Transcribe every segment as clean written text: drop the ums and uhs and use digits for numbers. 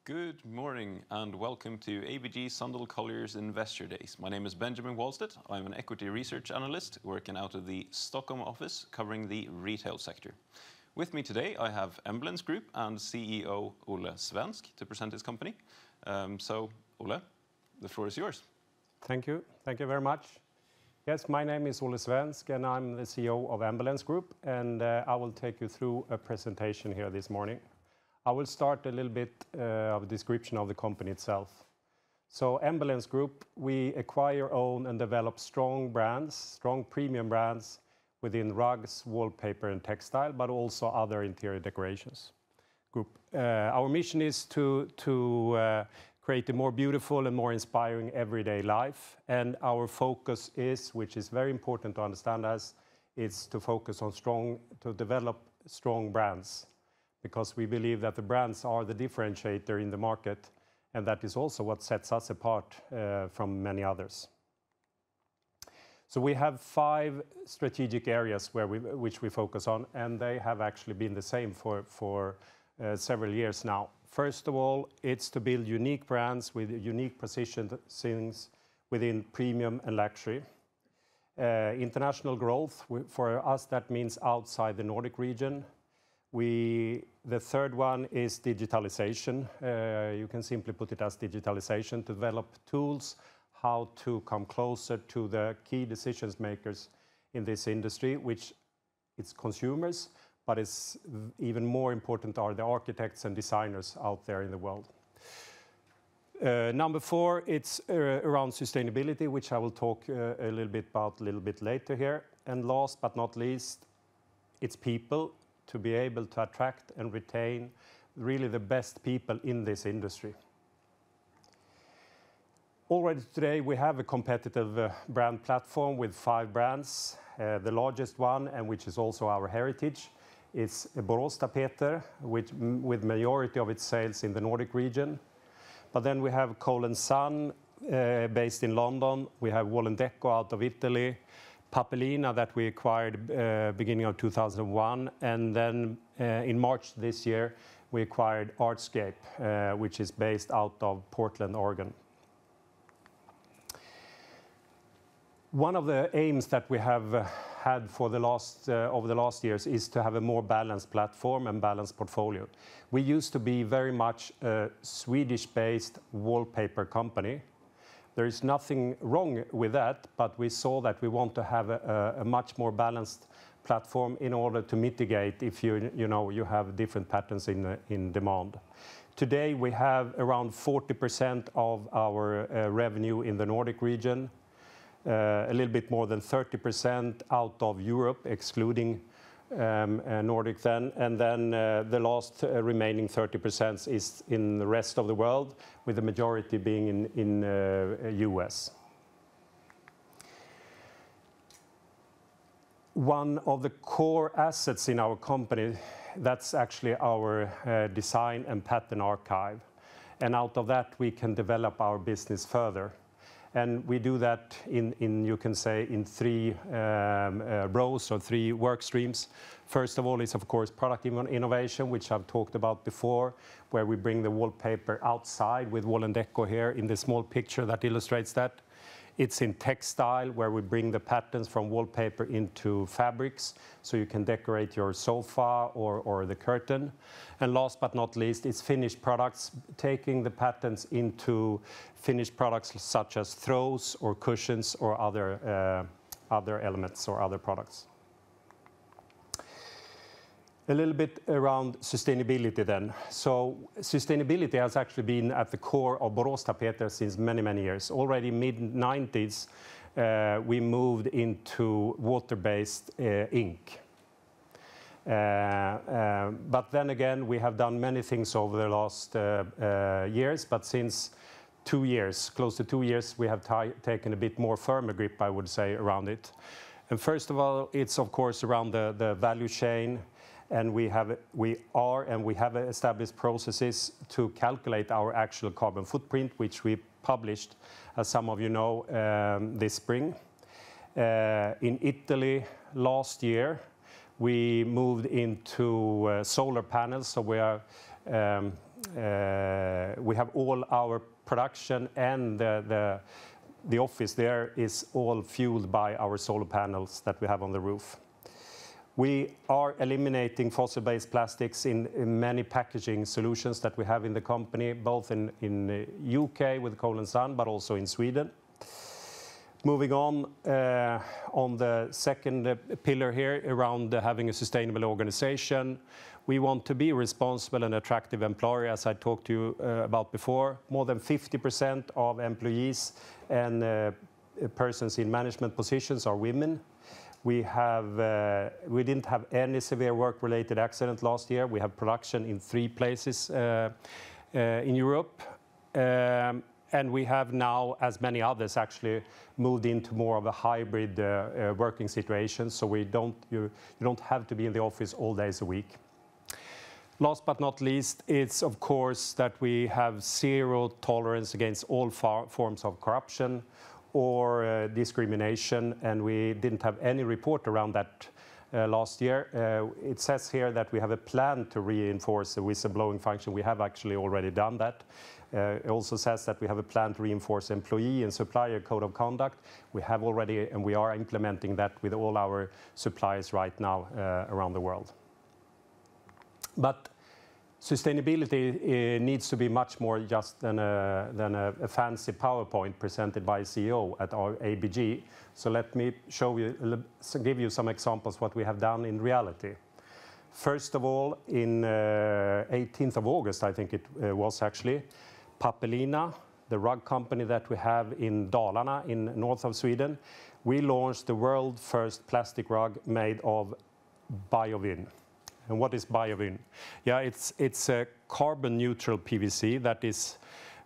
Good morning and welcome to ABG Sundal Collier's Investor Days. My name is Benjamin Wallstedt. I'm an equity research analyst working out of the Stockholm office covering the retail sector. With me today I have Embellence Group and CEO Olle Svensk to present his company. Olle, the floor is yours. Thank you. Thank you very much. Yes, my name is Olle Svensk and I'm the CEO of Embellence Group, and I will take you through a presentation here this morning. I will start a little bit of a description of the company itself. So Embellence Group, we acquire, own and develop strong brands, strong premium brands within rugs, wallpaper and textile, but also other interior decorations. Our mission is to create a more beautiful and more inspiring everyday life, and our focus is, which is very important to understand, is to focus on to develop strong brands, because we believe that the brands are the differentiator in the market, and that is also what sets us apart from many others. So we have 5 strategic areas which we focus on, and they have actually been the same for several years now. First of all, it's to build unique brands with unique positionings within premium and luxury. International growth, for us that means outside the Nordic region. The third one is digitalization. You can simply put it as digitalization, to develop tools how to come closer to the key decision makers in this industry, which it's consumers, but it's even more important are the architects and designers out there in the world. Number 4, it's around sustainability, which I will talk a little bit later here. And last but not least, it's people, to be able to attract and retain really the best people in this industry. Already today we have a competitive brand platform with 5 brands. The largest one, and which is also our heritage, is Boråstapeter, with majority of its sales in the Nordic region. But then we have Cole & Son, based in London. We have Wall&decò out of Italy. Pappelina that we acquired beginning of 2001, and then in March this year we acquired Artscape, which is based out of Portland, Oregon. One of the aims that we have had for the over the last years is to have a more balanced platform and balanced portfolio. We used to be very much a Swedish-based wallpaper company. There is nothing wrong with that, but we saw that we want to have a much more balanced platform in order to mitigate if you have different patterns in demand. Today we have around 40% of our revenue in the Nordic region, a little bit more than 30% out of Europe, excluding Nordic then, and then the last remaining 30% is in the rest of the world, with the majority being in US. One of the core assets in our company, that's actually our design and pattern archive, and out of that we can develop our business further. And we do that you can say in 3 rows or 3 work streams. First of all is of course product innovation, which I've talked about before, where we bring the wallpaper outside with Wall&decò here in the small picture that illustrates that. It's in textile, where we bring the patterns from wallpaper into fabrics, so you can decorate your sofa or the curtain. And last but not least, it's finished products, taking the patterns into finished products such as throws or cushions or other elements or other products. A little bit around sustainability then. So sustainability has actually been at the core of Boråstapeter since many, many years. Already mid-90s, we moved into water-based ink. But then again, we have done many things over the last years, but since 2 years, close to 2 years, we have taken a bit more firmer grip, I would say, around it. And first of all, it's of course around the value chain. And we have established processes to calculate our actual carbon footprint, which we published, as some of you know, this spring. In Italy last year, we moved into solar panels, so we are we have all our production, and the office there is all fueled by our solar panels that we have on the roof. We are eliminating fossil-based plastics in many packaging solutions that we have in the company, both in UK with Cole & Son, but also in Sweden. Moving on the second pillar here around having a sustainable organization. We want to be a responsible and attractive employer, as I talked to you about before. More than 50% of employees and persons in management positions are women. We didn't have any severe work-related accident last year. We have production in 3 places in Europe. And we have now, as many others actually, moved into more of a hybrid working situation, so you don't have to be in the office all days a week. Last but not least, it's of course that we have zero tolerance against all forms of corruption or discrimination, and we didn't have any report around that last year. It says here that we have a plan to reinforce the whistleblowing function. We have actually already done that. It also says that we have a plan to reinforce employee and supplier code of conduct. We have already, and we are implementing that with all our suppliers right now around the world. But sustainability needs to be much more just than a fancy PowerPoint presented by a CEO at our ABG. So let me give you some examples what we have done in reality. First of all, in 18th of August, I think it was actually, Pappelina, the rug company that we have in Dalarna in north of Sweden, we launched the world's first plastic rug made of biovin. And what is biovin? Yeah, it's a carbon neutral PVC that is,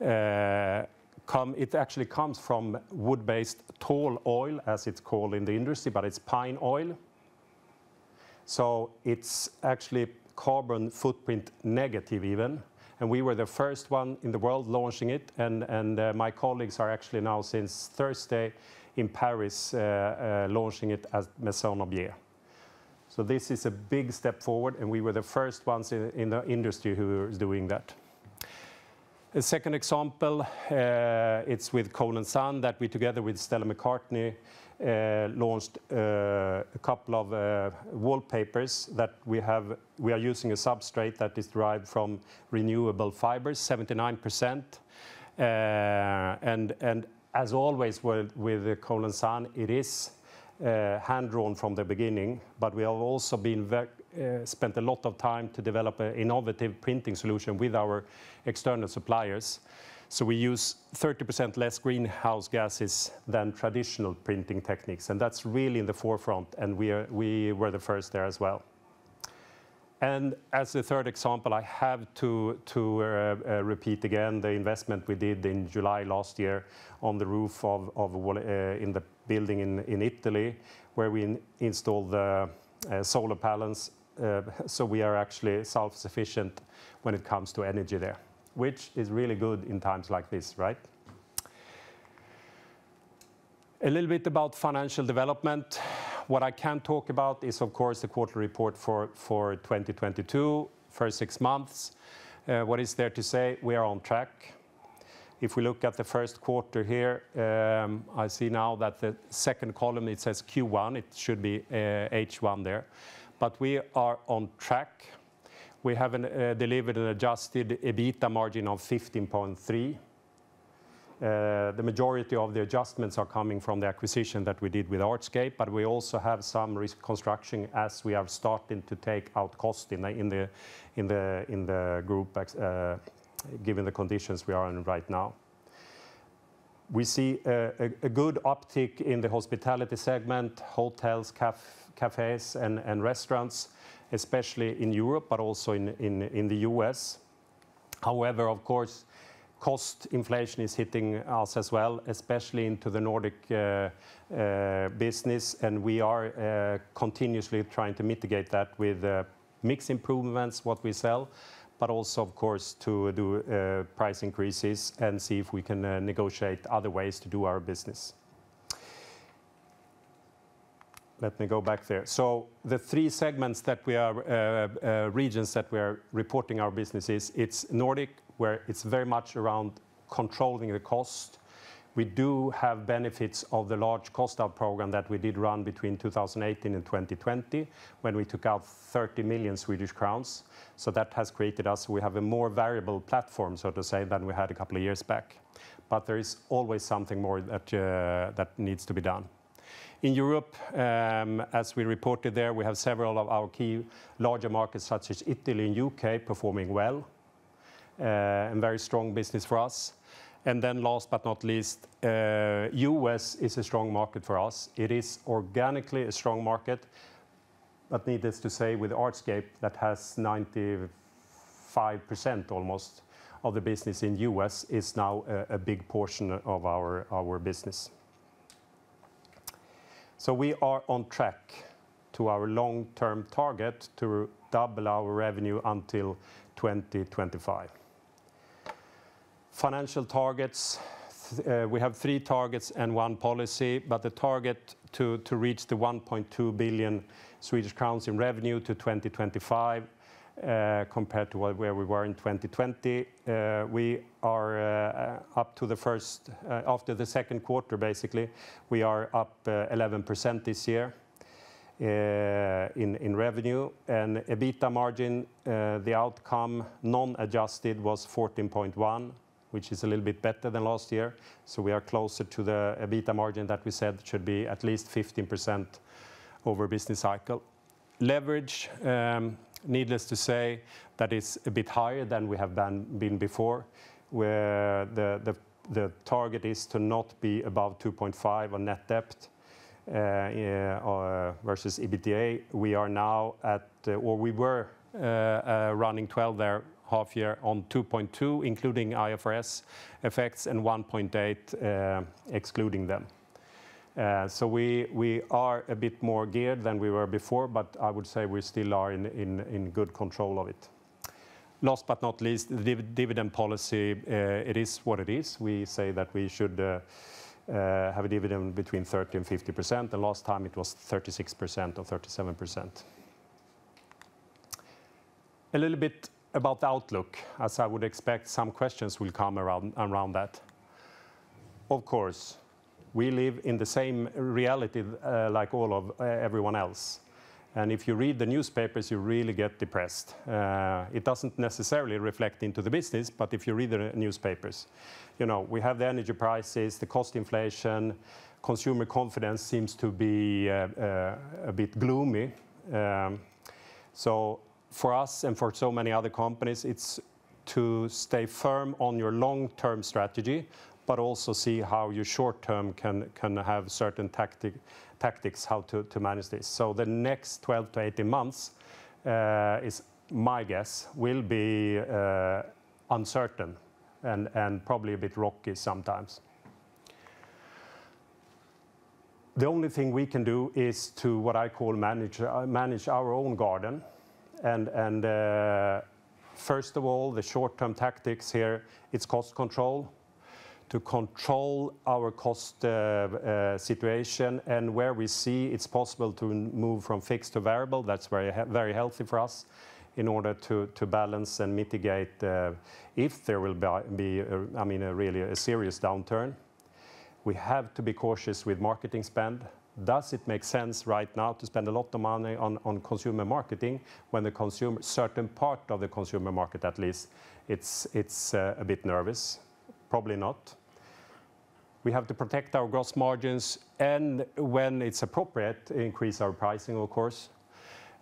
it actually comes from wood-based tall oil, as it's called in the industry, but it's pine oil. So it's actually carbon footprint negative even. And we were the first one in the world launching it, and my colleagues are actually now since Thursday in Paris launching it as Maison Objet. So this is a big step forward, and we were the first ones in the industry who were doing that. A second example, it's with Cole & Son that we together with Stella McCartney launched a couple of wallpapers that we are using a substrate that is derived from renewable fibers, 79%. And as always with Cole & Son, it is hand-drawn from the beginning, but we have also spent a lot of time to develop an innovative printing solution with our external suppliers. So we use 30% less greenhouse gases than traditional printing techniques, and that's really in the forefront, and we were the first there as well. And as a third example, I have to repeat again the investment we did in July last year on the roof in the building in Italy, where we installed the solar panels. So we are actually self-sufficient when it comes to energy there, which is really good in times like this, right? A little bit about financial development. What I can talk about is, of course, the quarterly report for 2022, first 6 months. What is there to say? We are on track. If we look at the first quarter here, I see now that the second column, it says Q1. It should be H1 there. But we are on track. We have delivered an adjusted EBITDA margin of 15.3%. The majority of the adjustments are coming from the acquisition that we did with Artscape, but we also have some reconstruction as we are starting to take out cost in the group, given the conditions we are in right now. We see a good uptick in the hospitality segment, hotels, cafes, and restaurants, especially in Europe, but also in the US. However, of course, cost inflation is hitting us as well, especially into the Nordic business, and we are continuously trying to mitigate that with mix improvements, what we sell, but also, of course, to do price increases and see if we can negotiate other ways to do our business. let me go back there. So the three segments that we are, regions that we are reporting our businesses, it's Nordic, where it's very much around controlling the cost. We do have benefits of the large cost out program that we did run between 2018 and 2020, when we took out 30 million Swedish crowns. So that has created us, we have a more variable platform, so to say, than we had a couple of years back. But there is always something more that, that needs to be done. In Europe, as we reported there, we have several of our key larger markets, such as Italy and UK, performing well, and very strong business for us. And then last but not least, US is a strong market for us. It is organically a strong market, but needless to say, with Artscape, that has 95% almost of the business in US, is now a big portion of our business. So we are on track to our long-term target to double our revenue until 2025. Financial targets, we have 3 targets and 1 policy, but the target to reach the 1.2 billion Swedish crowns in revenue to 2025, compared to where we were in 2020, we are up to the first, after the second quarter basically, we are up 11% this year in revenue, and EBITDA margin, the outcome non-adjusted was 14.1%, which is a little bit better than last year. So we are closer to the EBITDA margin that we said should be at least 15% over business cycle. Leverage, needless to say, that is a bit higher than we have been before, where the target is to not be above 2.5 on net debt versus EBITDA. We are now at, or we were running 12 there, half year on 2.2, including IFRS effects, and 1.8 excluding them. So we are a bit more geared than we were before, but I would say we still are in good control of it. Last but not least, the dividend policy, it is what it is. We say that we should have a dividend between 30 and 50%, and last time it was 36% or 37%. A little bit about the outlook, as I would expect some questions will come around that. Of course, we live in the same reality like everyone else. And if you read the newspapers, you really get depressed. It doesn't necessarily reflect into the business, but if you read the newspapers, you know, we have the energy prices, the cost inflation, consumer confidence seems to be a bit gloomy. So for us and for so many other companies, it's to stay firm on your long-term strategy, but also see how you short-term can have certain tactics how to manage this. So the next 12 to 18 months is my guess will be uncertain and probably a bit rocky sometimes. The only thing we can do is to what I call manage our own garden. And first of all, the short-term tactics here, it's cost control. To control our cost situation, and where we see it's possible to move from fixed to variable, that's very healthy for us in order to balance and mitigate if there will be a really serious downturn. We have to be cautious with marketing spend. Does it make sense right now to spend a lot of money on consumer marketing when the certain part of the consumer market at least, it's a bit nervous? Probably not. We have to protect our gross margins, and when it's appropriate, increase our pricing, of course.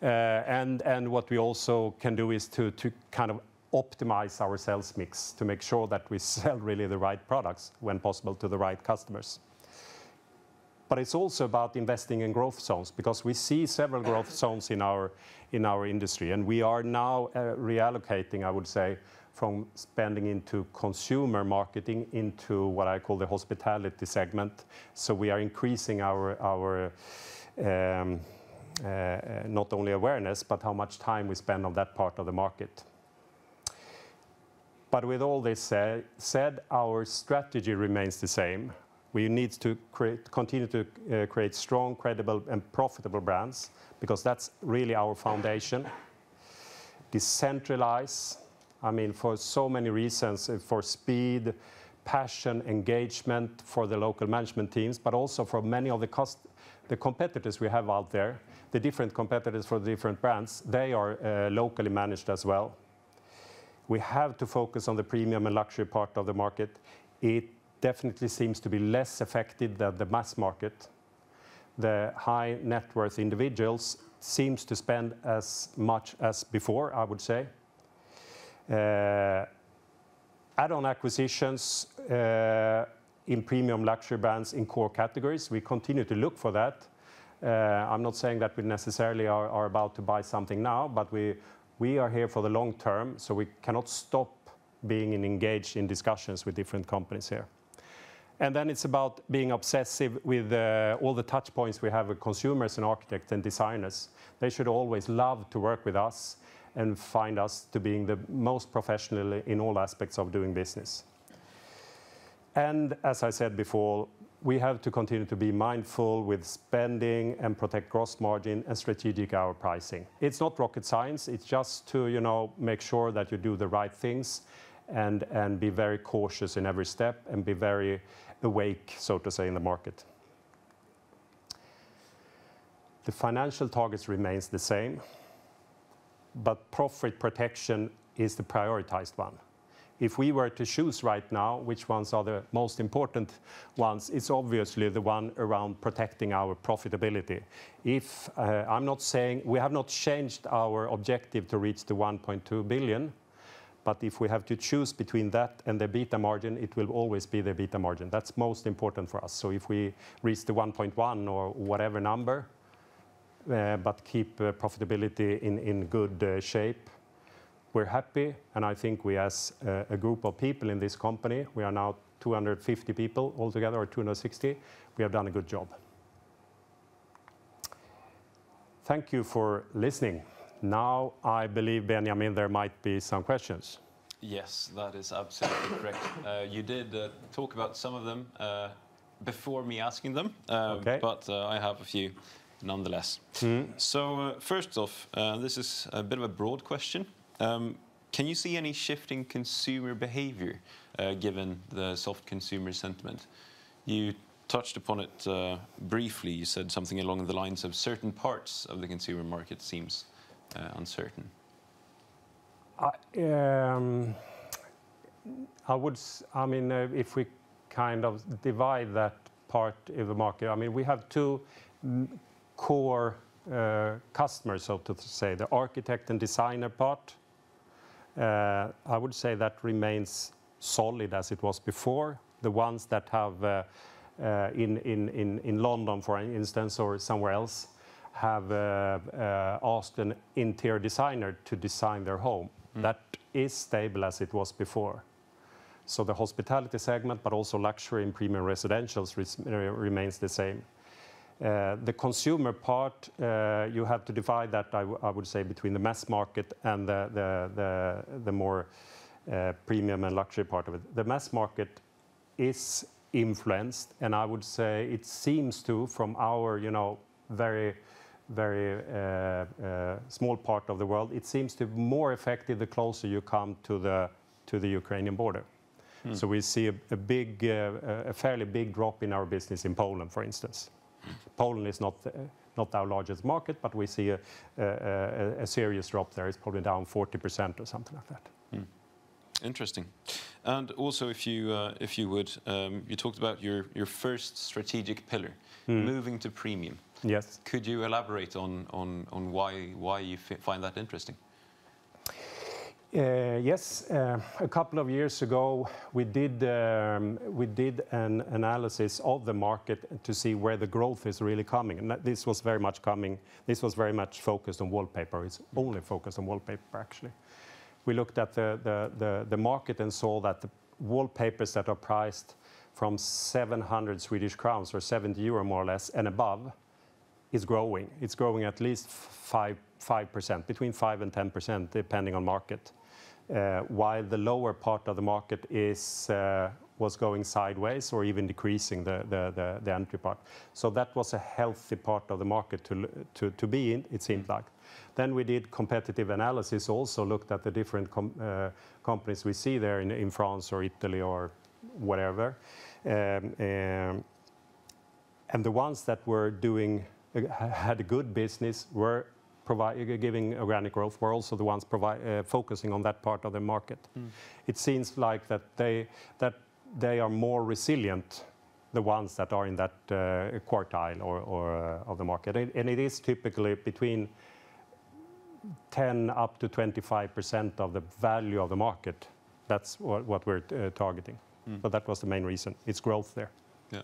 And what we also can do is to kind of optimize our sales mix to make sure that we sell really the right products when possible to the right customers. But it's also about investing in growth zones, because we see several growth zones in our industry, and we are now reallocating, I would say, from spending into consumer marketing into what I call the hospitality segment. So we are increasing our not only awareness, but how much time we spend on that part of the market. But with all this said, our strategy remains the same. We need to continue to create strong, credible, and profitable brands, because that's really our foundation. Decentralize, I mean, for so many reasons, for speed, passion, engagement for the local management teams, but also for many of the competitors we have out there, the different competitors for the different brands, they are locally managed as well. We have to focus on the premium and luxury part of the market. It definitely seems to be less affected than the mass market. The high net worth individuals seems to spend as much as before, I would say. Add-on acquisitions in premium luxury brands in core categories. We continue to look for that. I'm not saying that we necessarily are about to buy something now, but we are here for the long term, so we cannot stop being engaged in discussions with different companies here. And then it's about being obsessive with all the touch points we have with consumers and architects and designers. They should always love to work with us and find us to being the most professional in all aspects of doing business. And as I said before, we have to continue to be mindful with spending and protect gross margin and strategic our pricing. It's not rocket science, it's just to make sure that you do the right things and be very cautious in every step and be very awake, so to say, in the market. The financial targets remains the same, but profit protection is the prioritized one. If we were to choose right now which ones are the most important ones, it's obviously the one around protecting our profitability. I'm not saying we have not changed our objective to reach the 1.2 billion, but if we have to choose between that and the EBITDA margin, it will always be the EBITDA margin. That's most important for us. So if we reach the 1.1 or whatever number, but keep profitability in good shape, we're happy. And I think we, as a group of people in this company, we are now 250 people altogether, or 260, we have done a good job. Thank you for listening. Now, I believe, Benjamin, there might be some questions. Yes, that is absolutely correct. You did talk about some of them before me asking them, Okay. but I have a few nonetheless. So first off, this is a bit of a broad question. Can you see any shifting consumer behavior given the soft consumer sentiment? You touched upon it briefly. You said something along the lines of certain parts of the consumer market seems uncertain. If we kind of divide that part of the market, I mean, we have two core customers, so to say, the architect and designer part. I would say that remains solid as it was before. The ones that have in London, for instance, or somewhere else, have asked an interior designer to design their home. That is stable as it was before. So the hospitality segment, but also luxury and premium residentials remains the same. The consumer part, you have to divide that, I would say, between the mass market and the more premium and luxury part of it. The mass market is influenced, and I would say it seems to, from our very small part of the world, it seems to be more effective the closer you come to the Ukrainian border. So we see a fairly big drop in our business in Poland, for instance. Poland is not our largest market, but we see a serious drop there. It's probably down 40% or something like that. Interesting. And also, if you would, you talked about your first strategic pillar, moving to premium. Yes. Could you elaborate on why you find that interesting? Yes, a couple of years ago we did an analysis of the market to see where the growth is really coming, and this was very much focused on wallpaper. It's only focused on wallpaper, actually. We looked at the market and saw that the wallpapers that are priced from 700 Swedish crowns or 70 euro more or less and above is growing. It's growing at least 5%, between 5 and 10%, depending on market. While the lower part of the market is was going sideways or even decreasing the entry part. So that was a healthy part of the market to be in, it seemed like. Then we did competitive analysis, also looked at the different companies we see there in France or Italy or whatever. And the ones that were had a good business, were giving organic growth, were also the ones focusing on that part of the market. It seems like that they are more resilient, the ones that are in that quartile or of the market. And it is typically between 10 up to 25% of the value of the market. That's what we're targeting. But that was the main reason. It's growth there. Yeah.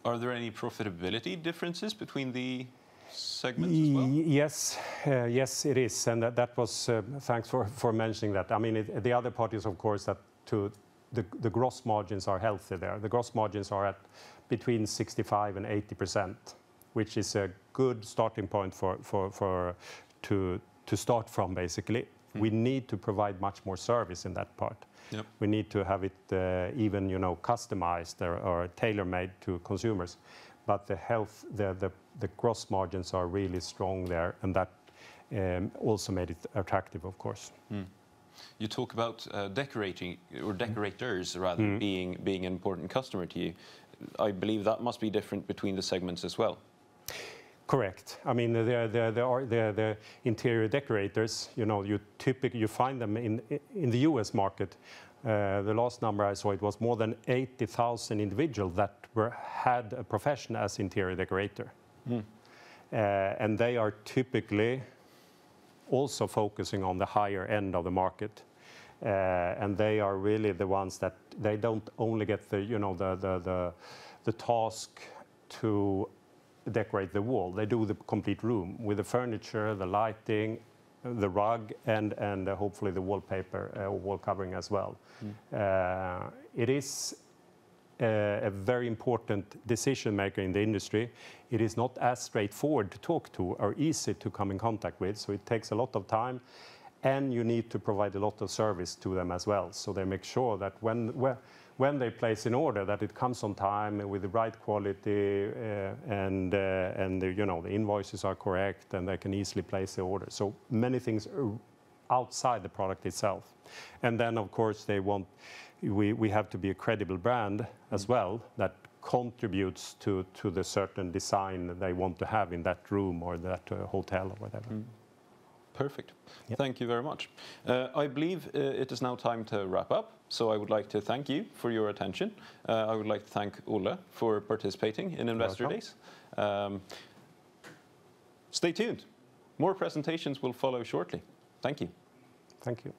Are there any profitability differences between the segments as well? Yes, yes, it is, and that was thanks for mentioning that. I mean, the other part is, of course, that the gross margins are healthy there. The gross margins are at between 65 and 80%, which is a good starting point to start from. Basically, we need to provide much more service in that part. Yep. We need to have it even, customized or tailor-made to consumers. But the gross margins are really strong there, and that also made it attractive, of course. You talk about decorating, or decorators rather, being an important customer to you. I believe that must be different between the segments as well. Correct. I mean, the interior decorators, you find them in the US market. The last number I saw, it was more than 80,000 individuals that had a profession as interior decorator. And they are typically also focusing on the higher end of the market. And they are really the ones that they don't only get the task to decorate the wall. They do the complete room with the furniture, the lighting, the rug, and hopefully the wallpaper, wall covering as well. It is a very important decision maker in the industry. It is not as straightforward to talk to or easy to come in contact with, so it takes a lot of time, and you need to provide a lot of service to them as well. So they make sure that when they place an order, that it comes on time with the right quality, and the invoices are correct, and they can easily place the order. So many things are outside the product itself. And then, of course, we have to be a credible brand as well that contributes to the certain design that they want to have in that room or that hotel or whatever. Perfect. Yep. Thank you very much. I believe it is now time to wrap up. So I would like to thank you for your attention. I would like to thank Olle for participating in Investor Days. Stay tuned. More presentations will follow shortly. Thank you. Thank you.